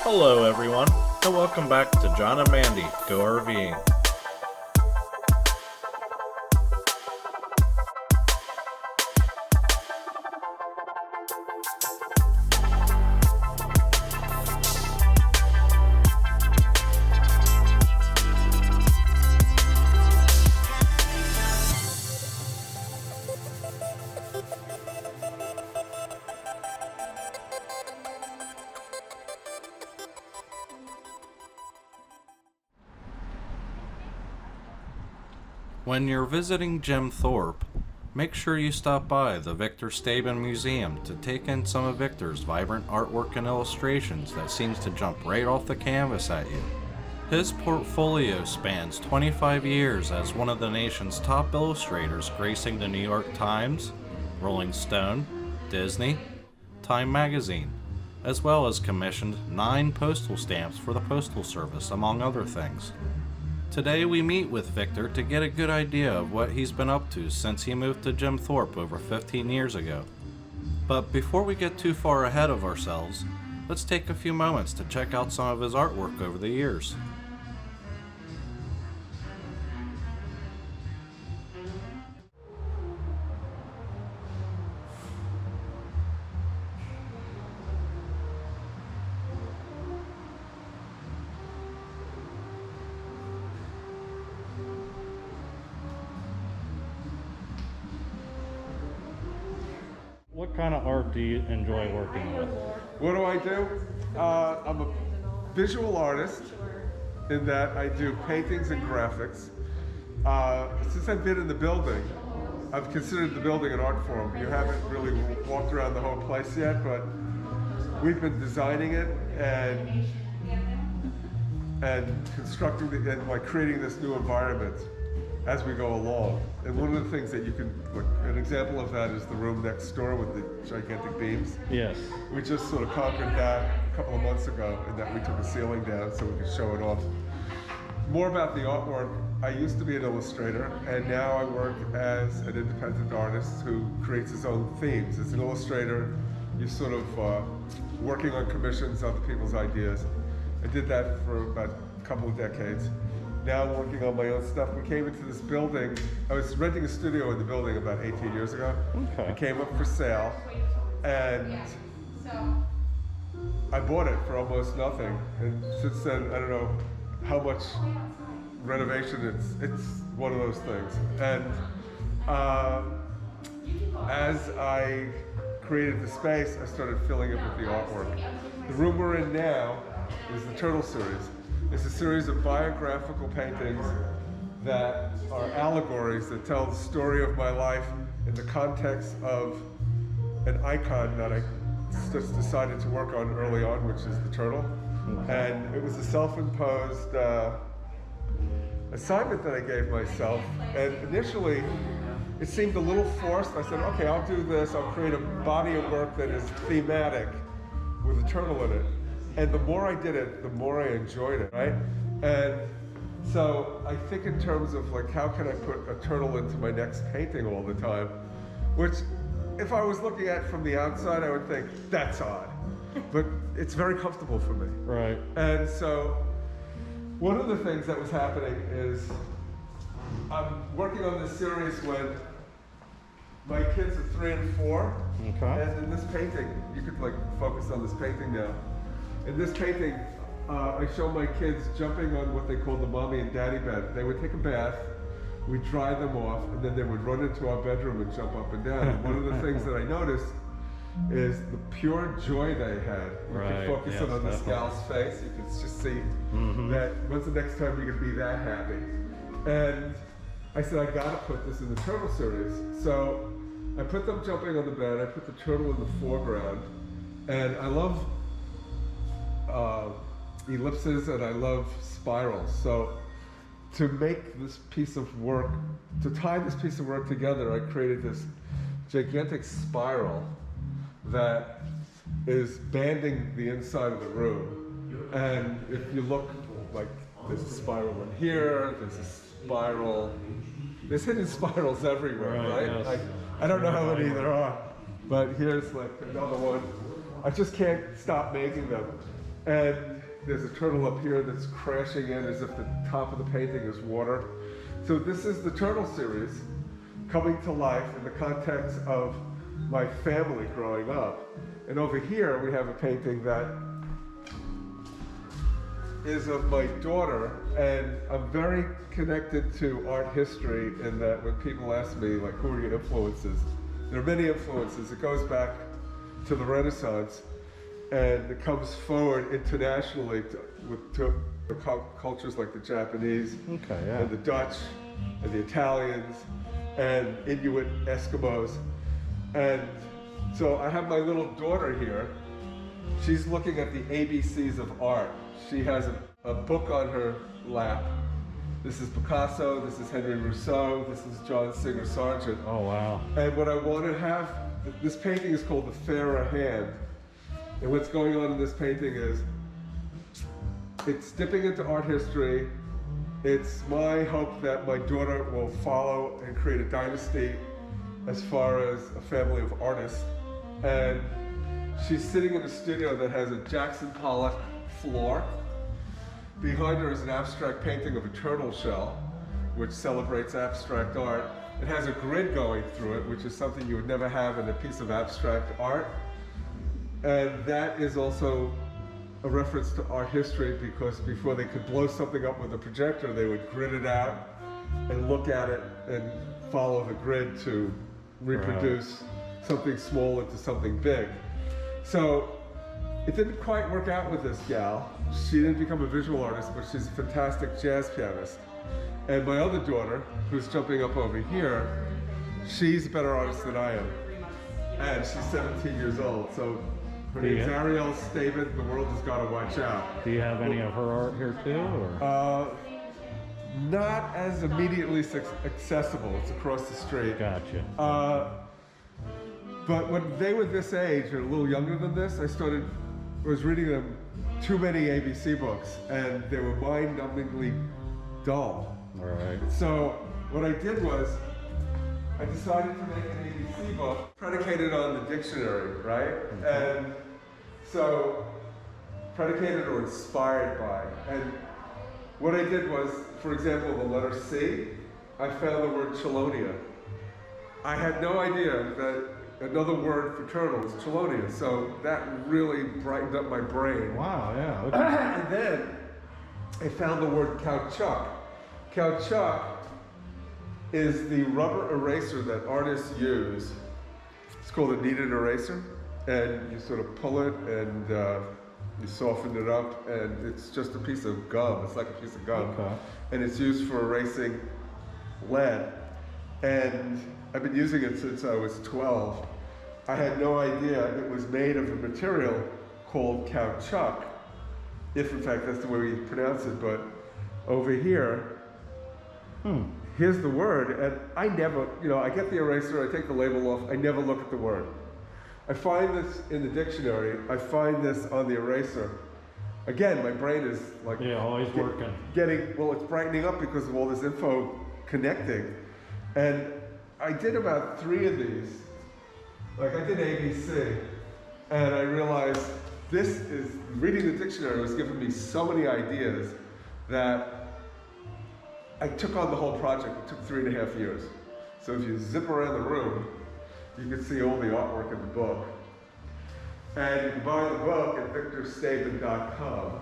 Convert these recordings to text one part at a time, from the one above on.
Hello everyone, and welcome back to John and Mandy Go RVing. When you're visiting Jim Thorpe, make sure you stop by the Victor Stabin Museum to take in some of Victor's vibrant artwork and illustrations that seems to jump right off the canvas at you. His portfolio spans 25 years as one of the nation's top illustrators, gracing the New York Times, Rolling Stone, Disney, Time Magazine, as well as commissioned 9 postal stamps for the Postal Service, among other things. Today we meet with Victor to get a good idea of what he's been up to since he moved to Jim Thorpe over 15 years ago. But before we get too far ahead of ourselves, let's take a few moments to check out some of his artwork over the years. What kind of art do you enjoy working with? What do I do? I'm a visual artist in that I do paintings and graphics. Since I've been in the building, I've considered the building an art form. You haven't really walked around the whole place yet, but we've been designing it and constructing and like creating this new environment as we go along. And one of the things that you can, look, an example of that is the room next door with the gigantic beams. Yes. We just sort of conquered that a couple of months ago, in that we took the ceiling down so we could show it off. More about the artwork, I used to be an illustrator, and now I work as an independent artist who creates his own themes. As an illustrator, you're sort of working on commissions, other people's ideas. I did that for about a couple of decades. Now I'm working on my own stuff. We came into this building. I was renting a studio in the building about 18 years ago. Okay. It came up for sale, and I bought it for almost nothing. And since then, I don't know how much renovation. It's one of those things. And as I created the space, I started filling it with the artwork. The room we're in now is the Turtle series. It's a series of biographical paintings that are allegories that tell the story of my life in the context of an icon that I just decided to work on early on, which is the turtle. And it was a self-imposed assignment that I gave myself. And initially, it seemed a little forced. I said, okay, I'll do this. I'll create a body of work that is thematic with a turtle in it. And the more I did it, the more I enjoyed it, right? And so I think in terms of like, how can I put a turtle into my next painting all the time? Which, if I was looking at it from the outside, I would think, that's odd. But it's very comfortable for me. Right. And so, one of the things that was happening is, I'm working on this series when my kids are 3 and 4. Okay. And in this painting, you could like focus on this painting now. In this painting, I show my kids jumping on what they call the mommy and daddy bed. They would take a bath, we'd dry them off, and then they would run into our bedroom and jump up and down. And one of the things that I noticed is the pure joy they had. You Right. could focus Yes, in on this definitely. gal's face. You could just see that when's the next time you could be that happy. And I said, I gotta put this in the turtle series. So I put them jumping on the bed, I put the turtle in the foreground, and I love ellipses and I love spirals. So to make this piece of work, to tie this piece of work together, I created this gigantic spiral that is banding the inside of the room. And if you look, like, there's a spiral in here, there's a spiral, there's hidden spirals everywhere, right? Yes. Like, I don't know how many there are, but here's like another one. I just can't stop making them. And there's a turtle up here that's crashing in as if the top of the painting is water. So this is the turtle series coming to life in the context of my family growing up. And over here we have a painting that is of my daughter, and I'm very connected to art history in that when people ask me, like, who are your influences? There are many influences. It goes back to the Renaissance, and it comes forward internationally to cultures like the Japanese, and the Dutch, and the Italians, and Inuit Eskimos. And so I have my little daughter here. She's looking at the ABCs of art. She has a book on her lap. This is Picasso, this is Henry Rousseau, this is John Singer Sargent. Oh, wow. And what I want to have, this painting is called The Fairer Hand. And what's going on in this painting is, it's dipping into art history. It's my hope that my daughter will follow and create a dynasty as far as a family of artists. And she's sitting in a studio that has a Jackson Pollock floor. Behind her is an abstract painting of a turtle shell, which celebrates abstract art. It has a grid going through it, which is something you would never have in a piece of abstract art. And that is also a reference to art history, because before they could blow something up with a projector, they would grid it out and look at it and follow the grid to reproduce something small into something big. So it didn't quite work out with this gal. She didn't become a visual artist, but she's a fantastic jazz pianist. And my other daughter, who's jumping up over here, she's a better artist than I am. And she's 17 years old. So her name's Victor Stabin. The world has got to watch out. Do you have any of her art here too? Or? Not as immediately accessible. It's across the street. Gotcha. But when they were this age, or a little younger than this, I was reading them too many ABC books, and they were mind-numbingly dull. All right. So what I did was, I decided to make an ABC book predicated on the dictionary, right? And so, predicated or inspired by. And what I did was, for example, the letter C, I found the word chelonia. I had no idea that another word for turtle is chelonia, so that really brightened up my brain. Wow, yeah. Okay. And then I found the word caoutchouc. Caoutchouc is the rubber eraser that artists use. It's called a kneaded eraser, and you sort of pull it and you soften it up, and it's just a piece of gum. It's like a piece of gum. Okay. And it's used for erasing lead. And I've been using it since I was 12. I had no idea it was made of a material called caoutchouc, if in fact that's the way we pronounce it. But over here, here's the word, and I never, I get the eraser, I take the label off, I never look at the word. I find this in the dictionary, I find this on the eraser. Again, my brain is like always working. It's brightening up because of all this info connecting. And I did about 3 of these. Like, I did ABC, and I realized reading the dictionary was giving me so many ideas that I took on the whole project. It took 3.5 years. So if you zip around the room, you can see all the artwork in the book. And you can buy the book at victorstabin.com.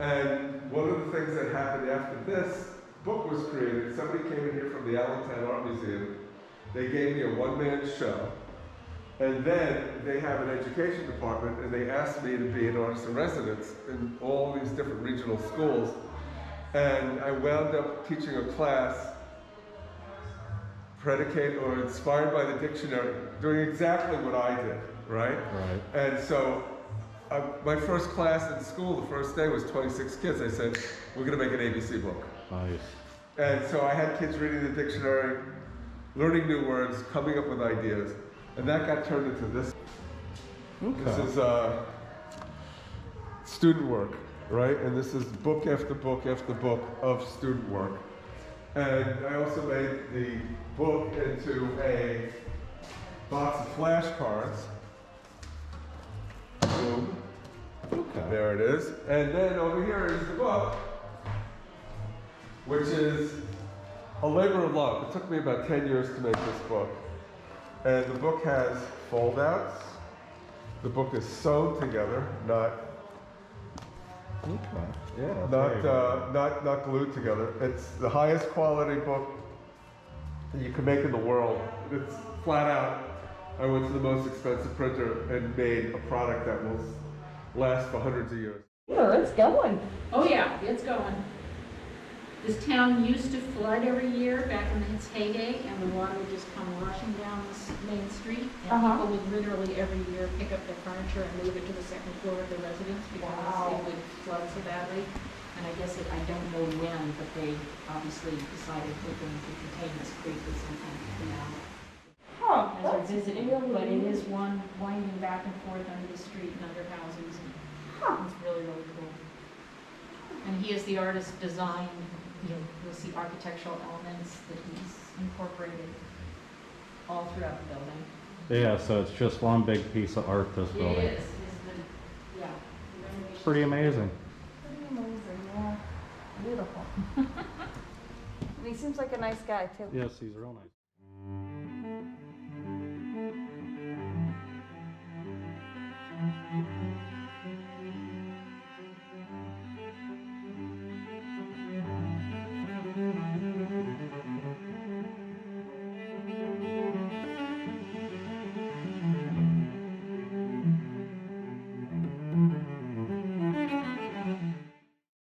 And one of the things that happened after this book was created, somebody came in here from the Allentown Art Museum. They gave me a one-man show. And then they have an education department, and they asked me to be an artist in residence in all these different regional schools. And I wound up teaching a class predicated or inspired by the dictionary, doing exactly what I did, right? Right. And so my first class in school, the first day was 26 kids. I said, we're gonna make an ABC book. Nice. And so I had kids reading the dictionary, learning new words, coming up with ideas. And that got turned into this. Okay. This is student work, right? And this is book after book after book of student work. And I also made the book into a box of flashcards. Boom. Okay. There it is. And then over here is the book, which is a labor of love. It took me about 10 years to make this book. And the book has foldouts. The book is sewn together, not glued together. It's the highest quality book that you can make in the world. It's flat out. I went to the most expensive printer and made a product that will last for hundreds of years. Yeah, it's going. Oh yeah, it's going. This town used to flood every year back in its heyday, and the water would just come rushing down this main street. And people would literally every year pick up their furniture and move it to the second floor of their residence because it would flood so badly. And I guess I don't know when, but they obviously decided they're going to contain this creek at some point now. Huh, As that's they're visiting, really but it is neat. one winding back and forth under the street and under houses, and it's really, really cool. And he is the artist designed, you'll see architectural elements that he's incorporated all throughout the building. Yeah, so it's just one big piece of art, this building. It is the, yeah. the renovation. Pretty amazing. Pretty amazing, yeah. Beautiful. And he seems like a nice guy too. Yes, he's real nice.